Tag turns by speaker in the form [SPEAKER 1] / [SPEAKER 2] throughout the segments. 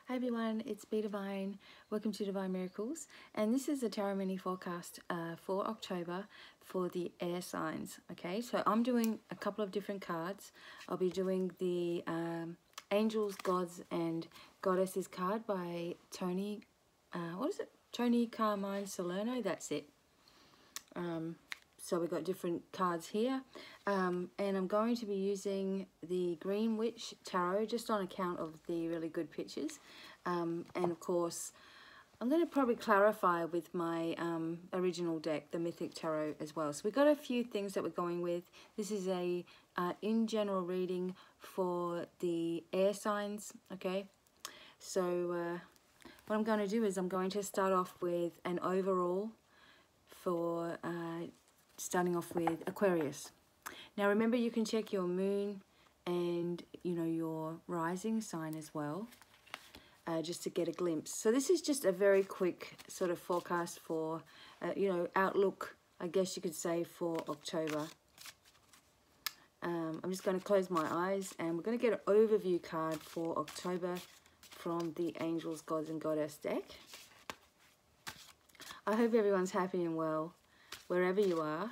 [SPEAKER 1] Hi everyone, it's Devine. Welcome to Divine Miracles, and this is a tarot mini forecast for October for the air signs. Okay, so I'm doing a couple of different cards. I'll be doing the Angels, Gods, and Goddesses card by Tony. What is it? Tony Carmine Salerno. That's it. So we've got different cards here, and I'm going to be using the Green Witch Tarot just on account of the really good pictures, and of course I'm going to probably clarify with my original deck, the Mythic Tarot, as well. So we've got a few things that we're going with. This is a in general reading for the air signs. Okay, so what I'm going to do is I'm going to start off with an overall for starting off with Aquarius. Now remember, you can check your moon and your rising sign as well, just to get a glimpse. So this is just a very quick sort of forecast for outlook, I guess you could say, for October. I'm just going to close my eyes and we're going to get an overview card for October from the Angels, Gods and Goddess deck. I hope everyone's happy and well wherever you are.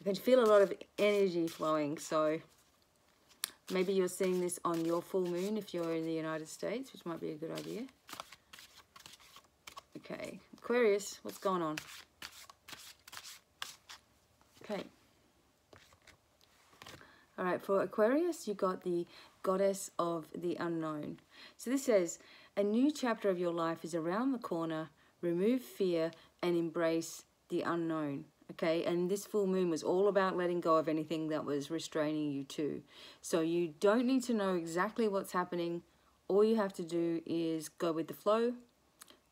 [SPEAKER 1] I can feel a lot of energy flowing, so maybe you're seeing this on your full moon if you're in the United States, which might be a good idea. Okay, Aquarius, what's going on? Okay. All right, for Aquarius, you got the Goddess of the Unknown. So this says, a new chapter of your life is around the corner. Remove fear and embrace the unknown. Okay, and this full moon was all about letting go of anything that was restraining you too. So you don't need to know exactly what's happening. All you have to do is go with the flow.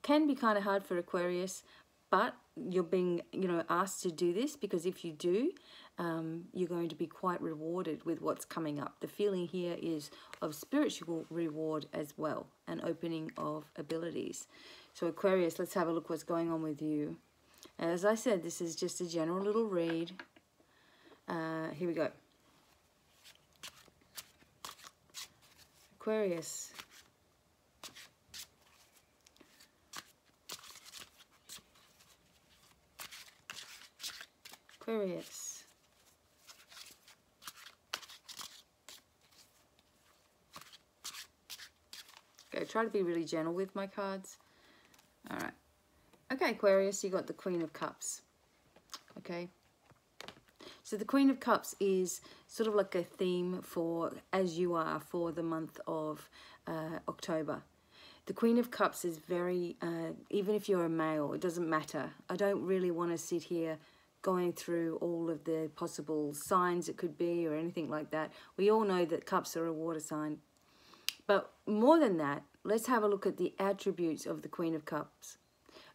[SPEAKER 1] Can be kind of hard for Aquarius, but you're being asked to do this, because if you do, you're going to be quite rewarded with what's coming up. The feeling here is of spiritual reward as well, an opening of abilities. So Aquarius, let's have a look what's going on with you. As I said, this is just a general little read. Here we go. Aquarius. Aquarius. Okay, try to be really gentle with my cards. All right. Okay, Aquarius, you got the Queen of Cups. Okay. So the Queen of Cups is sort of like a theme for, as you are, for the month of October. The Queen of Cups is very, even if you're a male, it doesn't matter. I don't really want to sit here going through all of the possible signs it could be or anything like that. We all know that cups are a water sign. But more than that, let's have a look at the attributes of the Queen of Cups.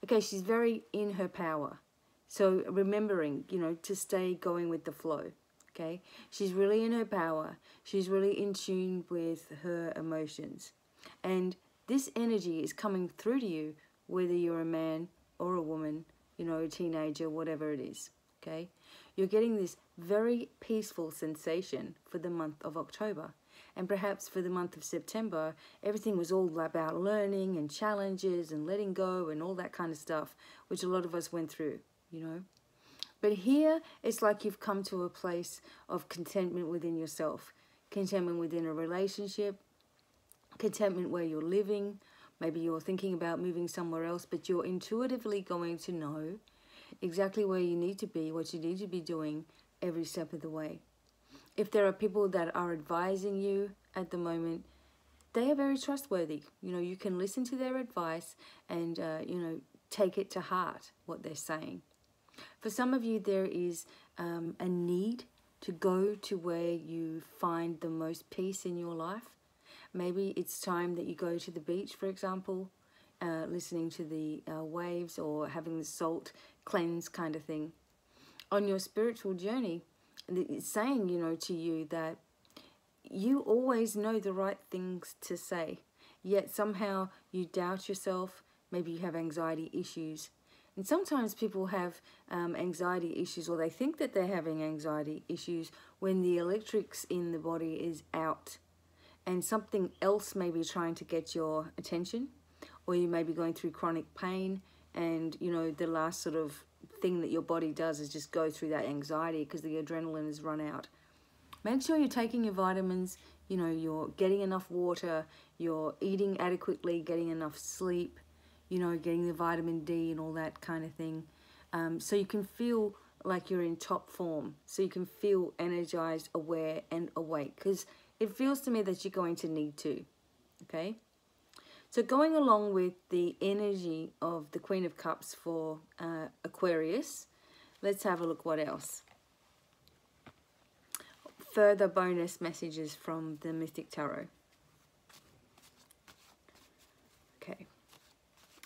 [SPEAKER 1] Okay, she's very in her power. So remembering, to stay going with the flow, okay? She's really in her power. She's really in tune with her emotions. And this energy is coming through to you, whether you're a man or a woman, a teenager, whatever it is, okay? You're getting this very peaceful sensation for the month of October. And perhaps for the month of September, everything was all about learning and challenges and letting go and all that kind of stuff, which a lot of us went through, But here, it's like you've come to a place of contentment within yourself, contentment within a relationship, contentment where you're living. Maybe you're thinking about moving somewhere else, but you're intuitively going to know exactly where you need to be, what you need to be doing every step of the way. If there are people that are advising you at the moment, they are very trustworthy. You can listen to their advice and, take it to heart, what they're saying. For some of you, there is a need to go to where you find the most peace in your life. Maybe it's time that you go to the beach, for example, listening to the waves or having the salt cleanse kind of thing. On your spiritual journey, it's saying, to you that you always know the right things to say, yet somehow you doubt yourself. Maybe you have anxiety issues. And sometimes people have anxiety issues, or they think that they're having anxiety issues when the electrics in the body is out. and something else may be trying to get your attention, or you may be going through chronic pain, and you know, the last sort of thing that your body does is just go through that anxiety because the adrenaline has run out. Make sure you're taking your vitamins, you know, you're getting enough water, you're eating adequately, getting enough sleep, you know, getting the vitamin D and all that kind of thing. So you can feel like you're in top form, so you can feel energized, aware and awake, because it feels to me that you're going to need to, okay? So going along with the energy of the Queen of Cups for Aquarius, let's have a look what else. Further bonus messages from the Mystic Tarot. Okay.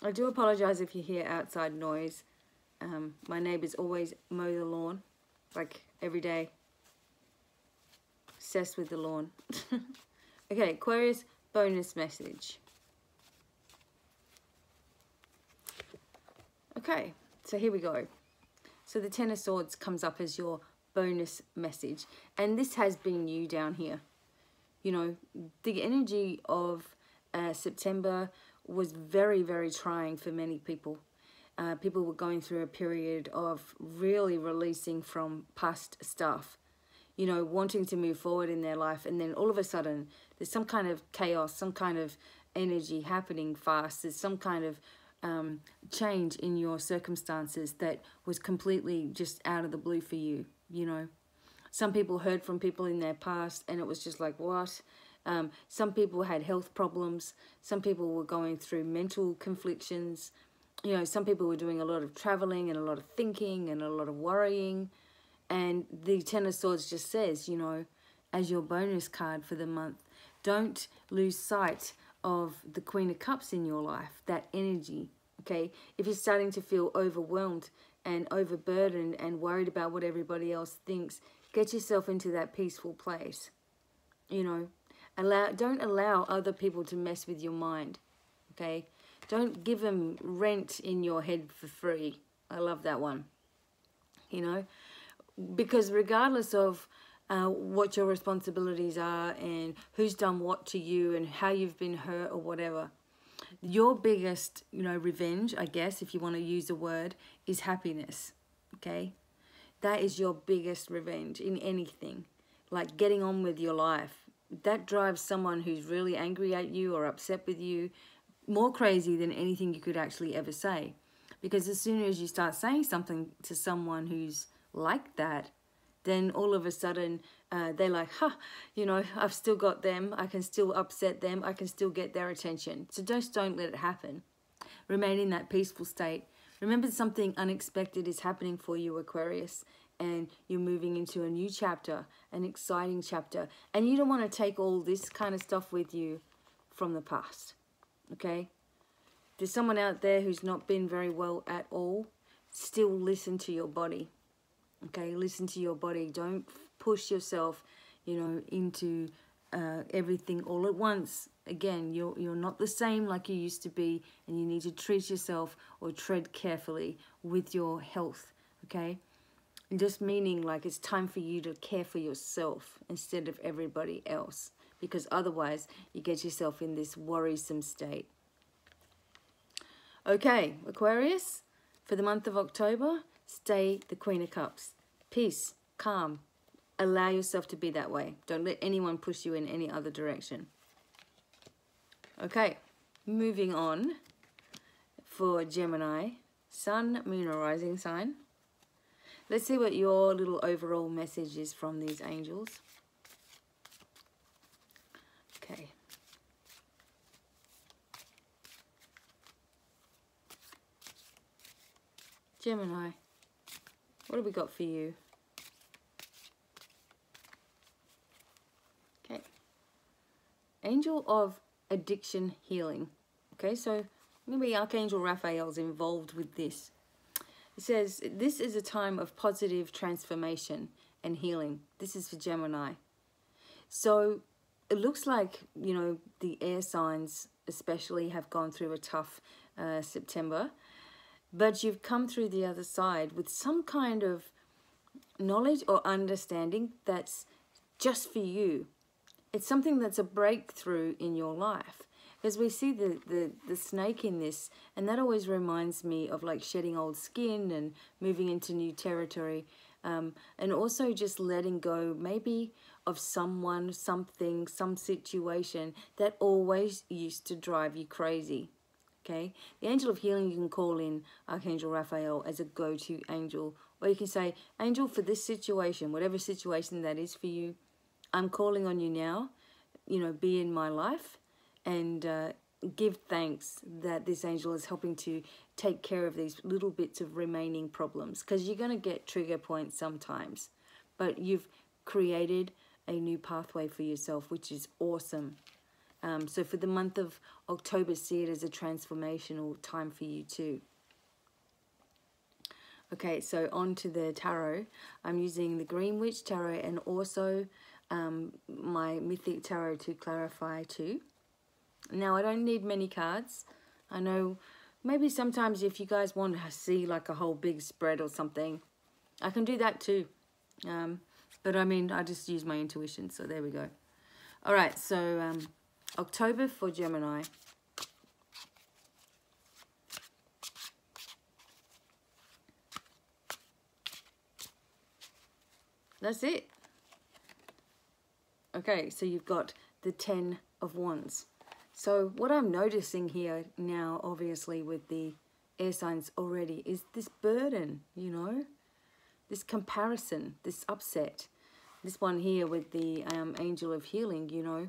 [SPEAKER 1] I do apologize if you hear outside noise. My neighbors always mow the lawn, like every day. Obsessed with the lawn. Okay, Aquarius bonus message. Okay, so here we go. So the Ten of Swords comes up as your bonus message, and this has been you down here. You know, the energy of September was very, very trying for many people. People were going through a period of really releasing from past stuff, you know, wanting to move forward in their life, and then all of a sudden there's some kind of chaos, some kind of energy happening fast. There's some kind of change in your circumstances that was completely just out of the blue for you, you know. Some people heard from people in their past and it was just like, what? Some people had health problems. Some people were going through mental conflictions. You know, some people were doing a lot of traveling and a lot of thinking and a lot of worrying. And the Ten of Swords just says, you know, as your bonus card for the month, don't lose sight of the Queen of Cups in your life, that energy, okay? If you're starting to feel overwhelmed and overburdened and worried about what everybody else thinks, get yourself into that peaceful place, you know? Don't allow other people to mess with your mind, okay? Don't give them rent in your head for free. I love that one, you know? Because regardless of what your responsibilities are and who's done what to you and how you've been hurt or whatever, your biggest, you know, revenge, I guess, if you want to use a word, is happiness, okay? That is your biggest revenge in anything, like getting on with your life. That drives someone who's really angry at you or upset with you more crazy than anything you could actually ever say. Because as soon as you start saying something to someone who's like that, then all of a sudden they're like, you know, I've still got them. I can still upset them. I can still get their attention. So just don't let it happen. Remain in that peaceful state. Remember, something unexpected is happening for you, Aquarius, and you're moving into a new chapter, an exciting chapter. And you don't want to take all this kind of stuff with you from the past, okay? There's someone out there who's not been very well at all. Still listen to your body, okay? Listen to your body. Don't push yourself, you know, into everything all at once. Again, you're not the same like you used to be, and you need to treat yourself or tread carefully with your health, okay? And just meaning like it's time for you to care for yourself instead of everybody else, because otherwise you get yourself in this worrisome state. Okay, Aquarius, for the month of October, stay the Queen of Cups. Peace, calm. Allow yourself to be that way. Don't let anyone push you in any other direction. Okay, moving on for Gemini, Sun, Moon, or Rising sign. Let's see what your little overall message is from these angels. Okay. Gemini, what have we got for you? Okay. Angel of Addiction Healing. Okay, so maybe Archangel Raphael's involved with this. It says, this is a time of positive transformation and healing. This is for Gemini. So it looks like, you know, the air signs especially have gone through a tough September. But you've come through the other side with some kind of knowledge or understanding that's just for you. It's something that's a breakthrough in your life. Because we see the snake in this, and that always reminds me of like shedding old skin and moving into new territory. And also just letting go maybe of someone, something, some situation that always used to drive you crazy. Okay, the angel of healing, you can call in Archangel Raphael as a go-to angel, or you can say, angel, for this situation, whatever situation that is for you, I'm calling on you now, you know, be in my life, and give thanks that this angel is helping to take care of these little bits of remaining problems, because you're going to get trigger points sometimes, but you've created a new pathway for yourself, which is awesome. So for the month of October, see it as a transformational time for you too. Okay, so on to the tarot. I'm using the Green Witch Tarot and also my Mythic Tarot to clarify too. Now, I don't need many cards. I know maybe sometimes if you guys want to see like a whole big spread or something, I can do that too. But I mean, I just use my intuition, so there we go. All right, so October for Gemini. That's it. Okay, so you've got the 10 of Wands. So what I'm noticing here now, obviously with the air signs already, is this burden, you know, this comparison, this upset. This one here with the angel of healing, you know,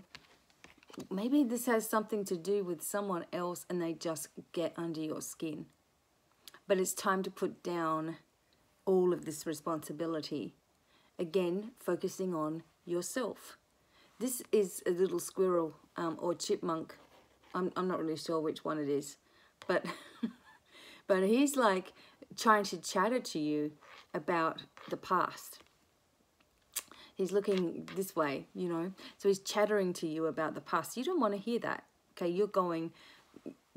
[SPEAKER 1] maybe this has something to do with someone else and they just get under your skin. But it's time to put down all of this responsibility. Again, focusing on yourself. This is a little squirrel or chipmunk. I'm not really sure which one it is. But, but he's like trying to chatter to you about the past. He's looking this way, you know. So he's chattering to you about the past. You don't want to hear that. Okay, you're going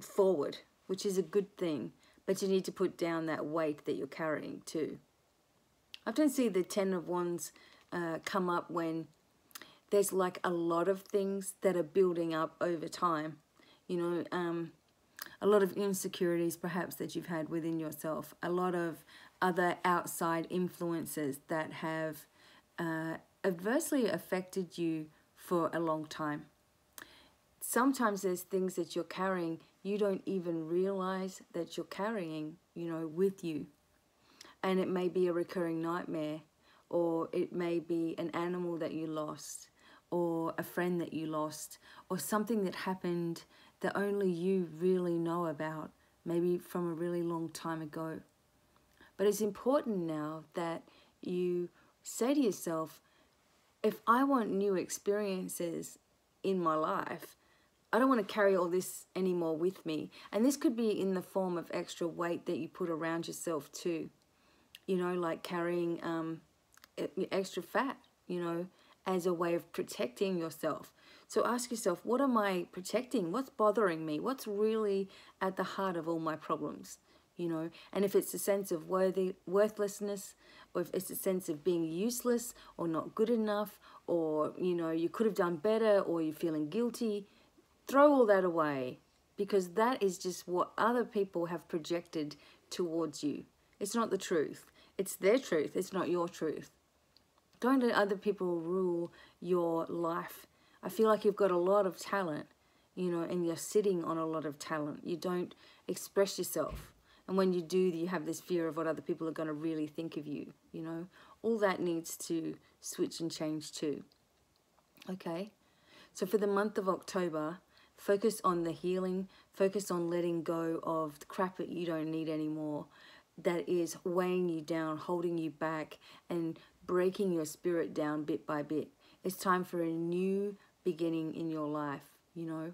[SPEAKER 1] forward, which is a good thing. But you need to put down that weight that you're carrying too. I often see the 10 of Wands come up when there's like a lot of things that are building up over time. You know, a lot of insecurities perhaps that you've had within yourself. A lot of other outside influences that have adversely affected you for a long time. Sometimes there's things that you're carrying you don't even realize that you're carrying, you know, with you. And it may be a recurring nightmare, or it may be an animal that you lost, or a friend that you lost, or something that happened that only you really know about, maybe from a really long time ago. But it's important now that you say to yourself, if I want new experiences in my life, I don't want to carry all this anymore with me. And this could be in the form of extra weight that you put around yourself too. You know, like carrying extra fat, you know, as a way of protecting yourself. So ask yourself, what am I protecting? What's bothering me? What's really at the heart of all my problems? You know, and if it's a sense of worthlessness, or if it's a sense of being useless or not good enough, or, you know, you could have done better, or you're feeling guilty, throw all that away, because that is just what other people have projected towards you. It's not the truth. It's their truth. It's not your truth. Don't let other people rule your life. I feel like you've got a lot of talent, you know, and you're sitting on a lot of talent. You don't express yourself. And when you do, you have this fear of what other people are going to really think of you, you know. All that needs to switch and change too. Okay? So for the month of October, focus on the healing. Focus on letting go of the crap that you don't need anymore, that is weighing you down, holding you back, and breaking your spirit down bit by bit. It's time for a new beginning in your life, you know,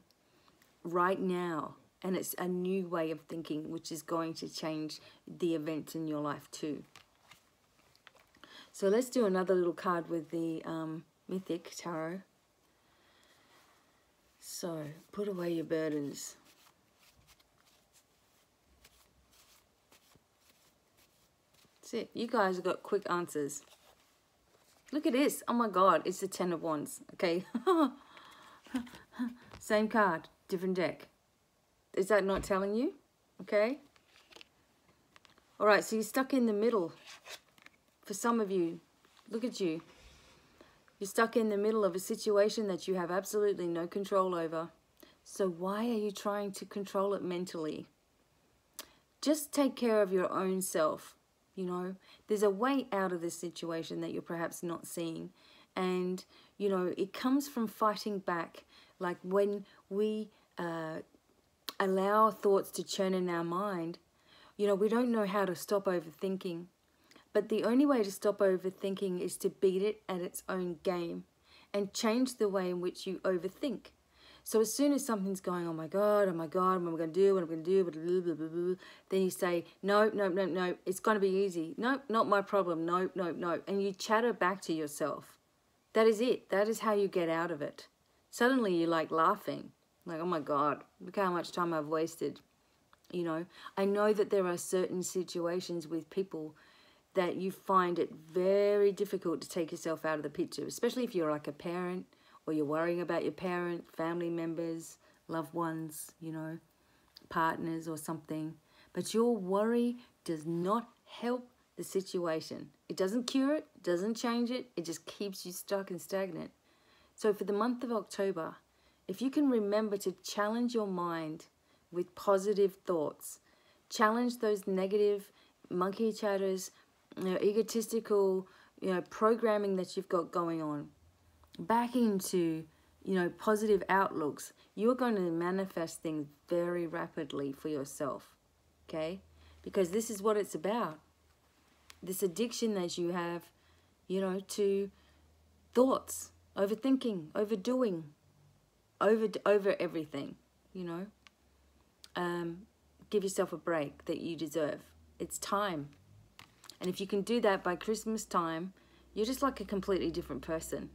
[SPEAKER 1] right now. And it's a new way of thinking, which is going to change the events in your life too. So let's do another little card with the Mythic Tarot. So, put away your burdens. That's it. You guys have got quick answers. Look at this. Oh my God, it's the Ten of Wands. Okay. Same card, different deck. Is that not telling you? Okay. All right, so you're stuck in the middle. For some of you, look at you. You're stuck in the middle of a situation that you have absolutely no control over. So why are you trying to control it mentally? Just take care of your own self. You know, there's a way out of this situation that you're perhaps not seeing. And, you know, it comes from fighting back. Like when we allow thoughts to churn in our mind, you know, we don't know how to stop overthinking. But the only way to stop overthinking is to beat it at its own game and change the way in which you overthink. So as soon as something's going, oh my God, what am I going to do, what am I going to do, blah, blah, blah, blah, then you say, no, no, no, no, it's going to be easy. No, not my problem. No, no, no. And you chatter back to yourself. That is it. That is how you get out of it. Suddenly you're like laughing. Like, oh my God, look how much time I've wasted. You know, I know that there are certain situations with people that you find it very difficult to take yourself out of the picture, especially if you're like a parent or you're worrying about your parent, family members, loved ones, you know, partners or something. But your worry does not help the situation. It doesn't cure it, doesn't change it, it just keeps you stuck and stagnant. So for the month of October, if you can remember to challenge your mind with positive thoughts, challenge those negative monkey chatters, you know, egotistical, you know, programming that you've got going on, back into, you know, positive outlooks, you're going to manifest things very rapidly for yourself, okay? Because this is what it's about. This addiction that you have, you know, to thoughts, overthinking, overdoing, over everything, you know. Give yourself a break that you deserve. It's time. And if you can do that by Christmas time, you're just like a completely different person.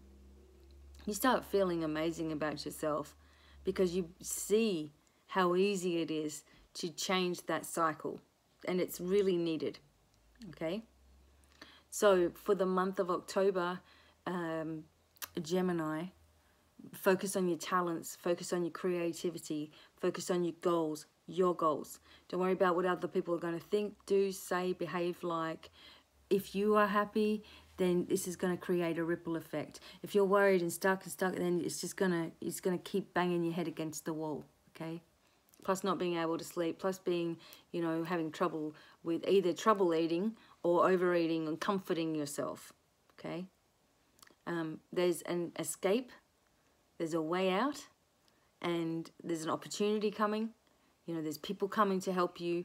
[SPEAKER 1] You start feeling amazing about yourself because you see how easy it is to change that cycle. And it's really needed, okay? So for the month of October, Gemini, focus on your talents, focus on your creativity, focus on your goals, your goals. Don't worry about what other people are going to think, do, say, behave like. If you are happy, then this is going to create a ripple effect. If you're worried and stuck, then it's just gonna keep banging your head against the wall, okay? Plus not being able to sleep, plus being, you know, having trouble with either trouble eating or overeating and comforting yourself, okay? There's an escape, there's a way out, and there's an opportunity coming. You know, there's people coming to help you.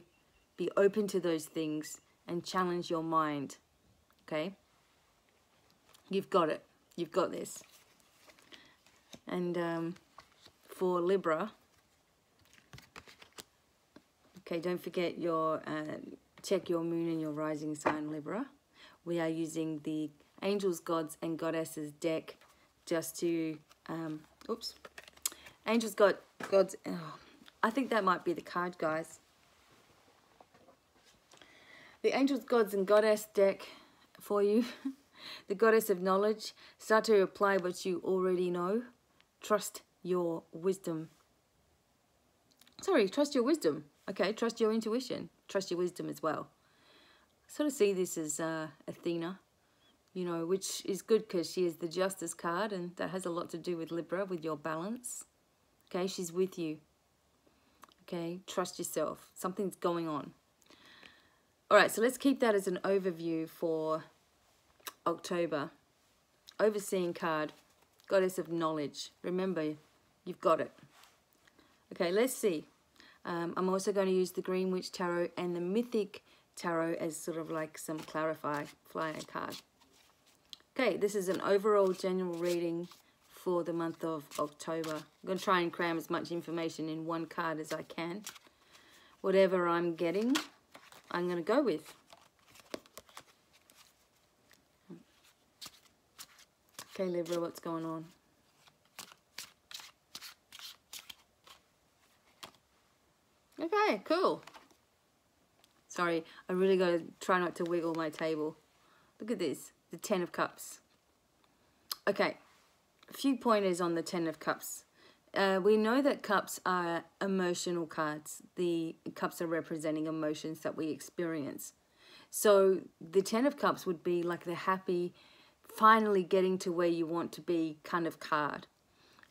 [SPEAKER 1] Be open to those things and challenge your mind, okay? You've got it. You've got this. And for Libra, okay, don't forget your, check your moon and your rising sign, Libra. We are using the Angels, Gods, and Goddesses deck just to, oops, Angels, Gods, oh, I think that might be the card, guys. The Angels, Gods, and Goddess deck for you. The Goddess of Knowledge. Start to apply what you already know. Trust your wisdom. Sorry, trust your wisdom. Okay, trust your intuition. Trust your wisdom as well. I sort of see this as Athena, you know, which is good because she is the Justice card, and that has a lot to do with Libra, with your balance. Okay, she's with you. Okay, trust yourself. Something's going on. All right, so let's keep that as an overview for October. Overseeing card, Goddess of Knowledge. Remember, you've got it. Okay, let's see. I'm also going to use the Green Witch Tarot and the Mythic Tarot as sort of like some flyer card. Okay, this is an overall general reading for the month of October. I'm going to try and cram as much information in one card as I can. Whatever I'm getting, I'm going to go with. Okay, Libra, what's going on? Okay, cool. Sorry, I really got to try not to wiggle my table. Look at this, the 10 of Cups. Okay, a few pointers on the Ten of Cups. We know that cups are emotional cards. The cups are representing emotions that we experience. So the Ten of Cups would be like the happy, finally getting to where you want to be kind of card.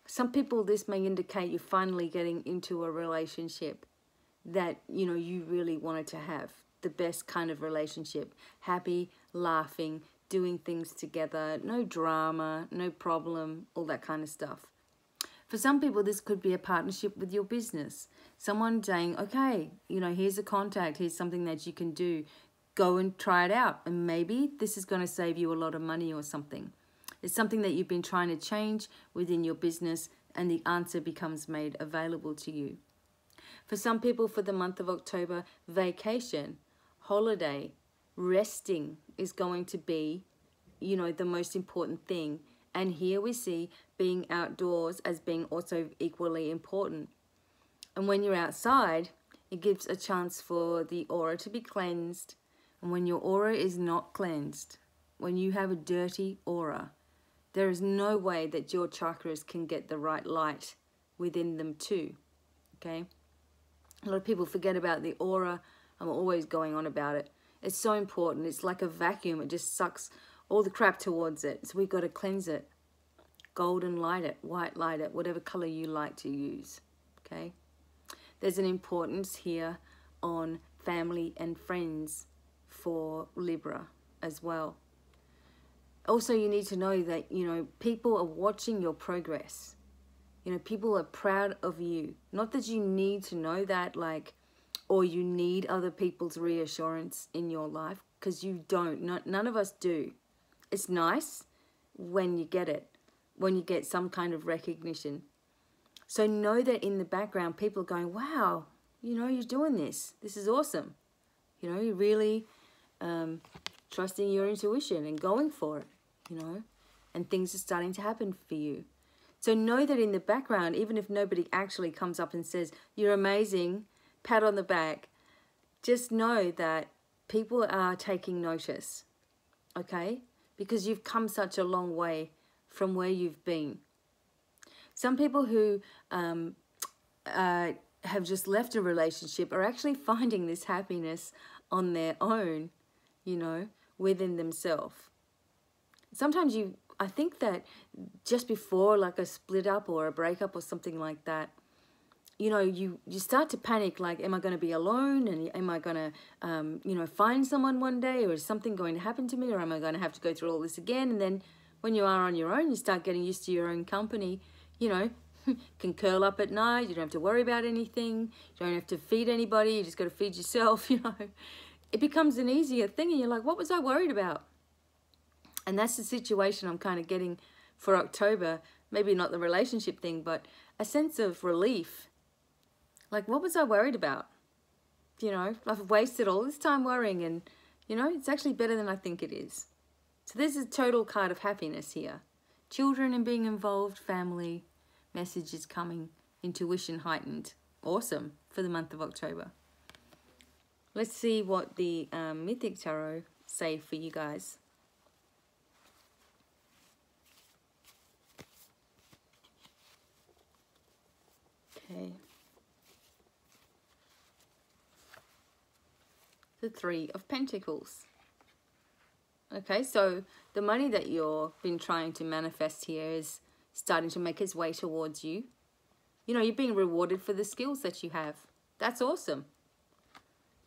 [SPEAKER 1] Some people, this may indicate you're finally getting into a relationship that, you know, you really wanted to have. The best kind of relationship. Happy, laughing, doing things together, no drama, no problem, all that kind of stuff. For some people, this could be a partnership with your business. Someone saying, okay, you know, here's a contact, here's something that you can do. Go and try it out. And maybe this is going to save you a lot of money or something. It's something that you've been trying to change within your business, and the answer becomes made available to you. For some people, for the month of October, vacation, holiday, resting is going to be, you know, the most important thing. And here we see being outdoors as being also equally important. And when you're outside, it gives a chance for the aura to be cleansed. And when your aura is not cleansed, when you have a dirty aura, there is no way that your chakras can get the right light within them too. Okay? A lot of people forget about the aura. I'm always going on about it. It's so important. It's like a vacuum. It just sucks all the crap towards it. So we've got to cleanse it. Golden light it, white light it, whatever color you like to use. Okay? There's an importance here on family and friends for Libra as well. Also, you need to know that, you know, people are watching your progress. You know, people are proud of you. Not that you need to know that, like, or you need other people's reassurance in your life, because you don't. None of us do. It's nice when you get it, when you get some kind of recognition. So know that in the background, people are going, wow, you know, you're doing this. This is awesome. You know, you're really trusting your intuition and going for it, you know, and things are starting to happen for you. So know that in the background, even if nobody actually comes up and says, you're amazing, pat on the back, just know that people are taking notice, okay? Because you've come such a long way from where you've been. Some people who have just left a relationship are actually finding this happiness on their own, you know, within themselves. Sometimes I think that just before like a split up or a breakup or something like that, you know, you start to panic, like, am I going to be alone? And am I going to, you know, find someone one day? Or is something going to happen to me? Or am I going to have to go through all this again? And then when you are on your own, you start getting used to your own company, you know, can curl up at night. You don't have to worry about anything. You don't have to feed anybody. You just got to feed yourself, you know. It becomes an easier thing. And you're like, what was I worried about? And that's the situation I'm kind of getting for October. Maybe not the relationship thing, but a sense of relief. Like, what was I worried about? You know, I've wasted all this time worrying, and, you know, it's actually better than I think it is. So there's a total card of happiness here. Children and being involved, family, messages coming, intuition heightened. Awesome for the month of October. Let's see what the Mythic Tarot say for you guys. Okay. The Three of Pentacles. Okay, so the money that you've been trying to manifest here is starting to make its way towards you. You know, you're being rewarded for the skills that you have. That's awesome.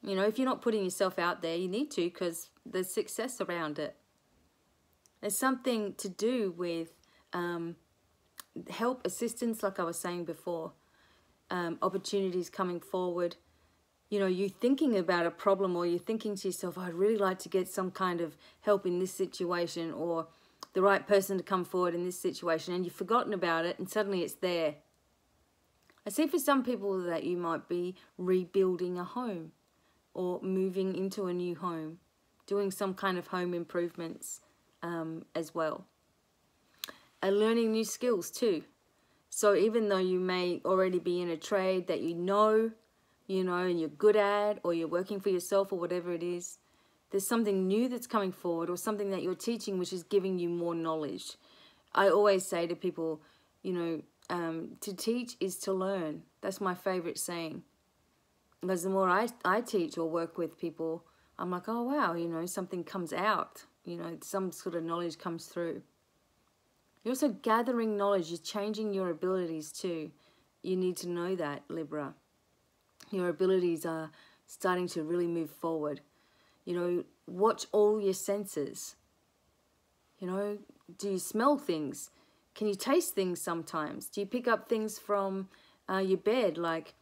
[SPEAKER 1] You know, if you're not putting yourself out there, you need to, because there's success around it. There's something to do with help, assistance, like I was saying before, opportunities coming forward. You know, you're thinking about a problem, or you're thinking to yourself, I'd really like to get some kind of help in this situation, or the right person to come forward in this situation, and you've forgotten about it, and suddenly it's there. I see for some people that you might be rebuilding a home, or moving into a new home, doing some kind of home improvements as well. And learning new skills too. So even though you may already be in a trade that you know, and you're good at, or you're working for yourself or whatever it is, there's something new that's coming forward, or something that you're teaching which is giving you more knowledge. I always say to people, you know, to teach is to learn. That's my favorite saying. Because the more I teach or work with people, I'm like, oh, wow, you know, something comes out. You know, some sort of knowledge comes through. You're also gathering knowledge. You're changing your abilities too. You need to know that, Libra. Your abilities are starting to really move forward. You know, watch all your senses. You know, do you smell things? Can you taste things sometimes? Do you pick up things from your bed? Like,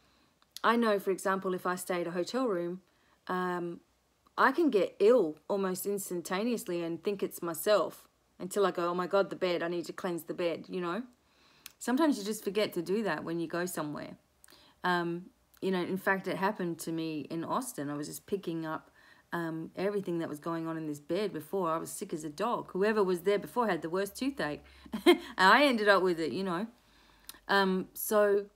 [SPEAKER 1] I know, for example, if I stay at a hotel room, I can get ill almost instantaneously and think it's myself until I go, oh my God, the bed, I need to cleanse the bed, you know. Sometimes you just forget to do that when you go somewhere. You know, in fact, it happened to me in Austin. I was just picking up everything that was going on in this bed before. I was sick as a dog. Whoever was there before had the worst toothache. And I ended up with it, you know. So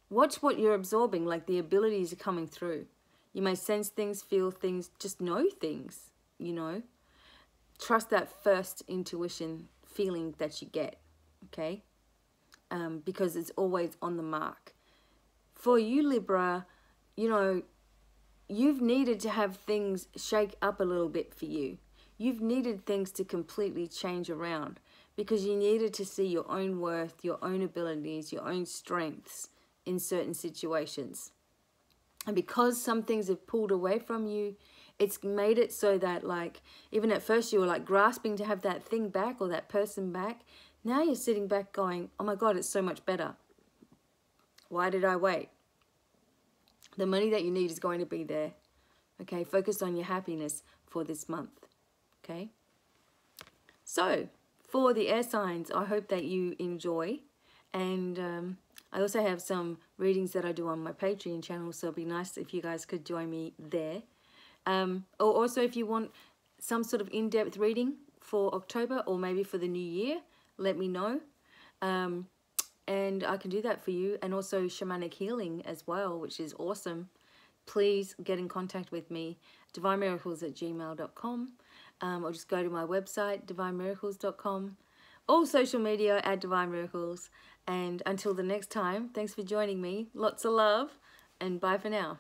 [SPEAKER 1] watch what you're absorbing, like the abilities are coming through. You may sense things, feel things, just know things, you know. Trust that first intuition feeling that you get, okay? Because it's always on the mark. For you, Libra, you know, you've needed to have things shake up a little bit for you. You've needed things to completely change around because you needed to see your own worth, your own abilities, your own strengths in certain situations. And because some things have pulled away from you, it's made it so that, like, even at first you were like grasping to have that thing back or that person back. Now you're sitting back going, oh my God, it's so much better. Why did I wait? The money that you need is going to be there. Okay, focus on your happiness for this month. Okay. So, for the air signs, I hope that you enjoy. And I also have some readings that I do on my Patreon channel, so it'd be nice if you guys could join me there. Or also if you want some sort of in-depth reading for October or maybe for the new year, let me know. And I can do that for you. And also shamanic healing as well, which is awesome. Please get in contact with me, divinemiracles@gmail.com. Or just go to my website, divinemiracles.com. All social media at Divine Miracles. And until the next time, thanks for joining me. Lots of love and bye for now.